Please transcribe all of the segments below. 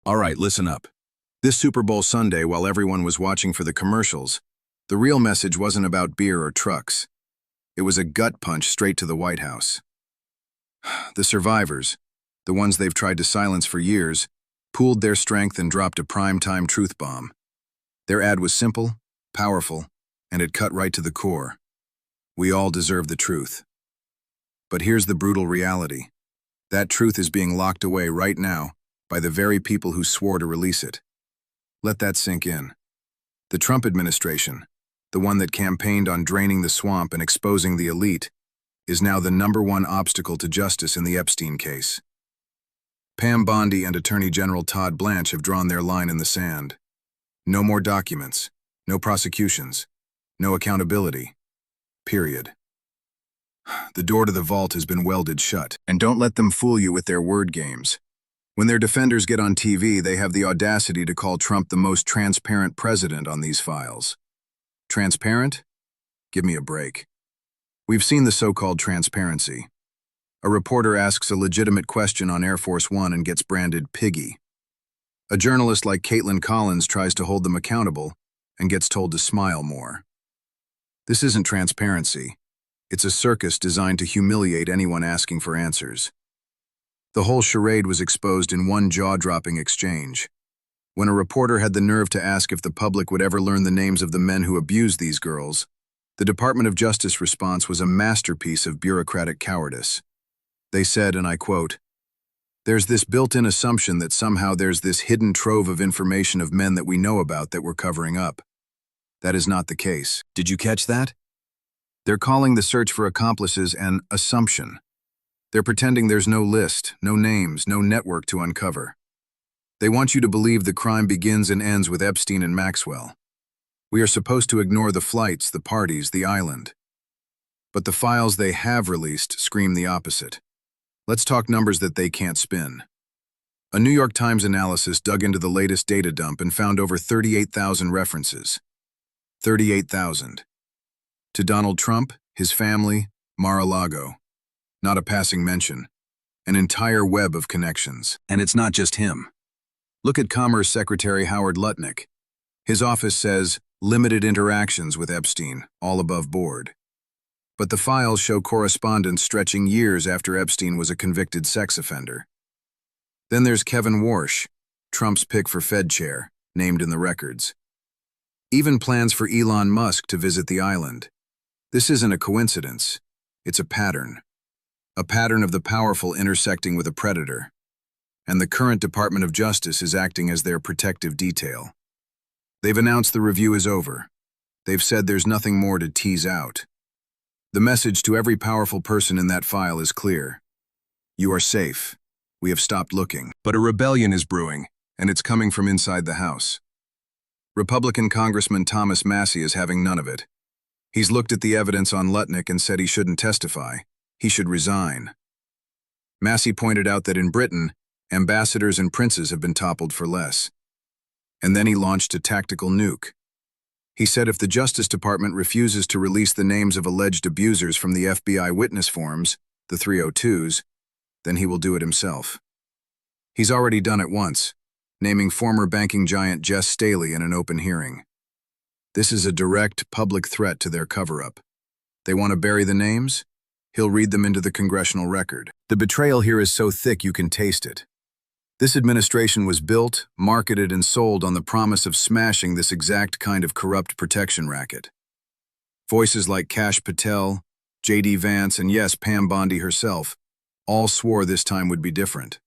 All right, listen up. This Super Bowl Sunday, while everyone was watching for the commercials, the real message wasn't about beer or trucks. It was a gut punch straight to the White House. The survivors, the ones they've tried to silence for years, pooled their strength and dropped a prime-time truth bomb. Their ad was simple, powerful, and it cut right to the core. We all deserve the truth. But here's the brutal reality. That truth is being locked away right now by the very people who swore to release it. Let that sink in. The Trump administration, the one that campaigned on draining the swamp and exposing the elite, is now the #1 obstacle to justice in the Epstein case. Pam Bondi and Attorney General Todd Blanch have drawn their line in the sand. No more documents, no prosecutions, no accountability. Period. The door to the vault has been welded shut, and don't let them fool you with their word games. When their defenders get on TV, they have the audacity to call Trump the most transparent president on these files. Transparent? Give me a break. We've seen the so-called transparency. A reporter asks a legitimate question on Air Force One and gets branded piggy. A journalist like Caitlin Collins tries to hold them accountable and gets told to smile more. This isn't transparency. It's a circus designed to humiliate anyone asking for answers. The whole charade was exposed in one jaw-dropping exchange. When a reporter had the nerve to ask if the public would ever learn the names of the men who abused these girls, the Department of Justice response was a masterpiece of bureaucratic cowardice. They said, and I quote, "There's this built-in assumption that somehow there's this hidden trove of information of men that we know about that we're covering up. That is not the case." Did you catch that? They're calling the search for accomplices an assumption. They're pretending there's no list, no names, no network to uncover. They want you to believe the crime begins and ends with Epstein and Maxwell. We are supposed to ignore the flights, the parties, the island. But the files they have released scream the opposite. Let's talk numbers that they can't spin. A New York Times analysis dug into the latest data dump and found over 38,000 references. 38,000. To Donald Trump, his family, Mar-a-Lago. Not a passing mention. An entire web of connections. And it's not just him. Look at Commerce Secretary Howard Lutnick. His office says, limited interactions with Epstein, all above board. But the files show correspondence stretching years after Epstein was a convicted sex offender. Then there's Kevin Warsh, Trump's pick for Fed chair, named in the records. Even plans for Elon Musk to visit the island. This isn't a coincidence. It's a pattern. A pattern of the powerful intersecting with a predator. And the current Department of Justice is acting as their protective detail. They've announced the review is over. They've said there's nothing more to tease out. The message to every powerful person in that file is clear. You are safe. We have stopped looking. But a rebellion is brewing, and it's coming from inside the House. Republican Congressman Massie is having none of it. He's looked at the evidence on Lutnick and said he shouldn't testify. He should resign. Massie pointed out that in Britain, ambassadors and princes have been toppled for less. And then he launched a tactical nuke. He said if the Justice Department refuses to release the names of alleged abusers from the FBI witness forms, the 302s, then he will do it himself. He's already done it once, naming former banking giant Jess Staley in an open hearing. This is a direct public threat to their cover-up. They want to bury the names? He'll read them into the congressional record. The betrayal here is so thick you can taste it. This administration was built, marketed, and sold on the promise of smashing this exact kind of corrupt protection racket. Voices like Kash Patel, J.D. Vance, and yes, Pam Bondi herself, all swore this time would be different.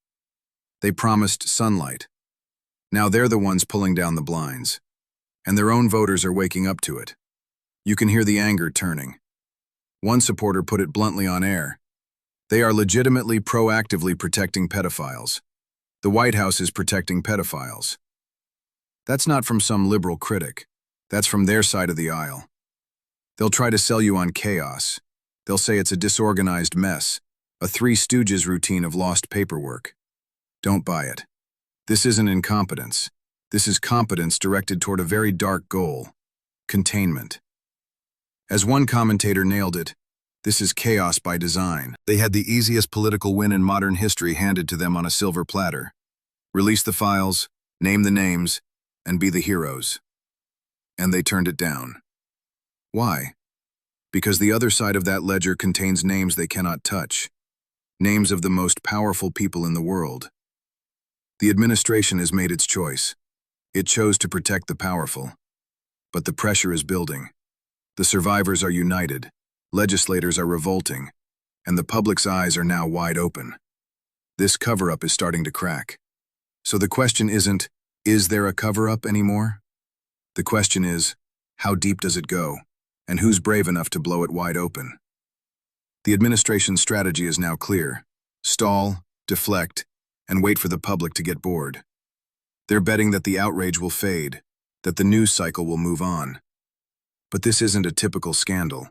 They promised sunlight. Now they're the ones pulling down the blinds. And their own voters are waking up to it. You can hear the anger turning. One supporter put it bluntly on air. They are legitimately proactively protecting pedophiles. The White House is protecting pedophiles. That's not from some liberal critic. That's from their side of the aisle. They'll try to sell you on chaos. They'll say it's a disorganized mess, a Three Stooges routine of lost paperwork. Don't buy it. This isn't incompetence. This is competence directed toward a very dark goal: containment. As one commentator nailed it, this is chaos by design. They had the easiest political win in modern history handed to them on a silver platter. Release the files, name the names, and be the heroes. And they turned it down. Why? Because the other side of that ledger contains names they cannot touch, names of the most powerful people in the world. The administration has made its choice. It chose to protect the powerful. But the pressure is building. The survivors are united, legislators are revolting, and the public's eyes are now wide open. This cover-up is starting to crack. So the question isn't, is there a cover-up anymore? The question is, how deep does it go, and who's brave enough to blow it wide open? The administration's strategy is now clear. Stall, deflect, and wait for the public to get bored. They're betting that the outrage will fade, that the news cycle will move on. But this isn't a typical scandal.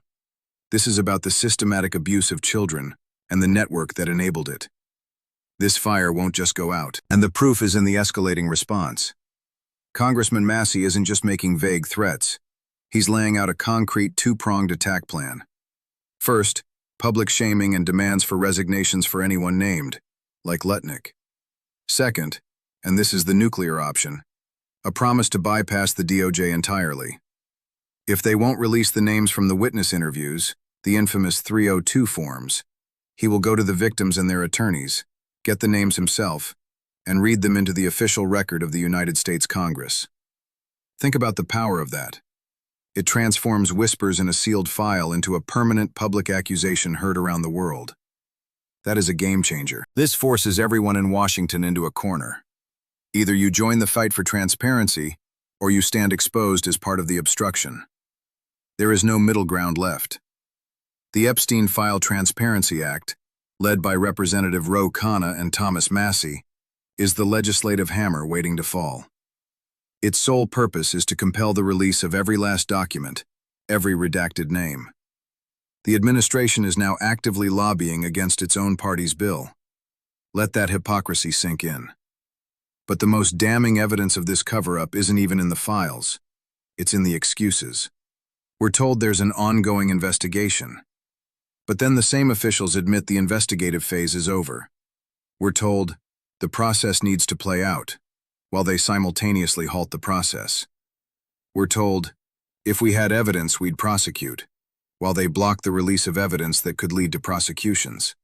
This is about the systematic abuse of children and the network that enabled it. This fire won't just go out, and the proof is in the escalating response. Congressman Massie isn't just making vague threats. He's laying out a concrete two-pronged attack plan. First, public shaming and demands for resignations for anyone named, like Lutnick. Second, and this is the nuclear option, a promise to bypass the DOJ entirely. If they won't release the names from the witness interviews, the infamous 302 forms, he will go to the victims and their attorneys, get the names himself, and read them into the official record of the United States Congress. Think about the power of that. It transforms whispers in a sealed file into a permanent public accusation heard around the world. That is a game changer. This forces everyone in Washington into a corner. Either you join the fight for transparency, or you stand exposed as part of the obstruction. There is no middle ground left. The Epstein File Transparency Act, led by Representative Ro Khanna and Thomas Massie, is the legislative hammer waiting to fall. Its sole purpose is to compel the release of every last document, every redacted name. The administration is now actively lobbying against its own party's bill. Let that hypocrisy sink in. But the most damning evidence of this cover-up isn't even in the files. It's in the excuses. We're told there's an ongoing investigation. But then the same officials admit the investigative phase is over. We're told the process needs to play out, while they simultaneously halt the process. We're told, if we had evidence, we'd prosecute, while they block the release of evidence that could lead to prosecutions.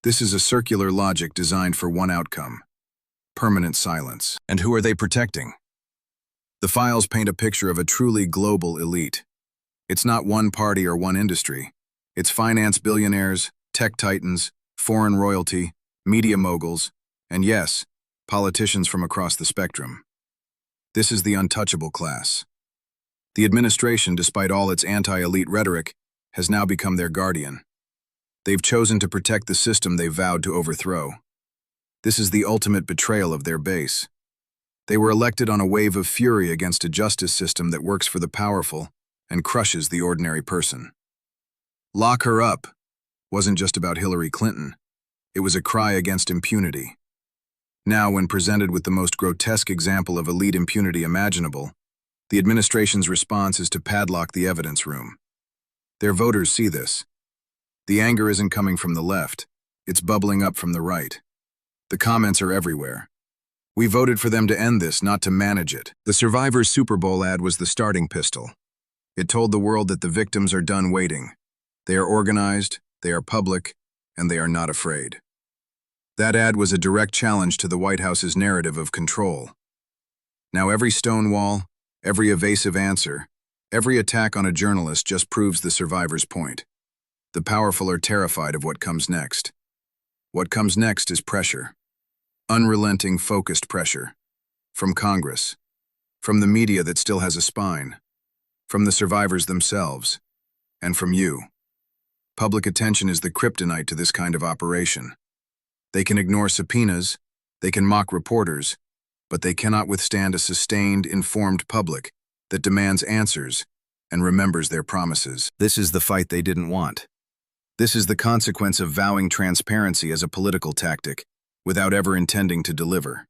This is a circular logic designed for one outcome: permanent silence. And who are they protecting? The files paint a picture of a truly global elite. It's not one party or one industry. It's finance billionaires, tech titans, foreign royalty, media moguls, and yes, politicians from across the spectrum. This is the untouchable class. The administration, despite all its anti-elite rhetoric, has now become their guardian. They've chosen to protect the system they vowed to overthrow. This is the ultimate betrayal of their base. They were elected on a wave of fury against a justice system that works for the powerful and crushes the ordinary person. Lock her up wasn't just about Hillary Clinton. It was a cry against impunity. Now, when presented with the most grotesque example of elite impunity imaginable, the administration's response is to padlock the evidence room. Their voters see this. The anger isn't coming from the left. It's bubbling up from the right. The comments are everywhere. We voted for them to end this, not to manage it. The Survivor's Super Bowl ad was the starting pistol. It told the world that the victims are done waiting. They are organized, they are public, and they are not afraid. That ad was a direct challenge to the White House's narrative of control. Now every stonewall, every evasive answer, every attack on a journalist just proves the survivor's point. The powerful are terrified of what comes next. What comes next is pressure. Unrelenting, focused pressure. From Congress. From the media that still has a spine. From the survivors themselves. And from you. Public attention is the kryptonite to this kind of operation. They can ignore subpoenas, they can mock reporters, but they cannot withstand a sustained, informed public that demands answers and remembers their promises. This is the fight they didn't want. This is the consequence of vowing transparency as a political tactic without ever intending to deliver.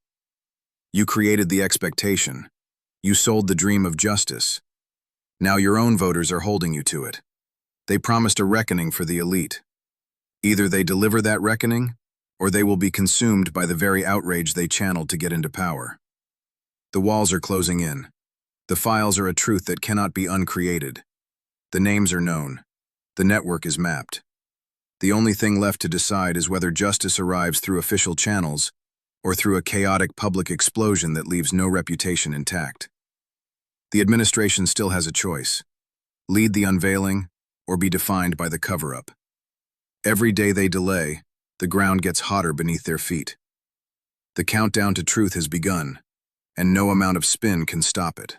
You created the expectation. You sold the dream of justice. Now your own voters are holding you to it. They promised a reckoning for the elite. Either they deliver that reckoning, or they will be consumed by the very outrage they channeled to get into power. The walls are closing in. The files are a truth that cannot be uncreated. The names are known. The network is mapped. The only thing left to decide is whether justice arrives through official channels or through a chaotic public explosion that leaves no reputation intact. The administration still has a choice: lead the unveiling or be defined by the cover-up. Every day they delay, the ground gets hotter beneath their feet. The countdown to truth has begun, and no amount of spin can stop it.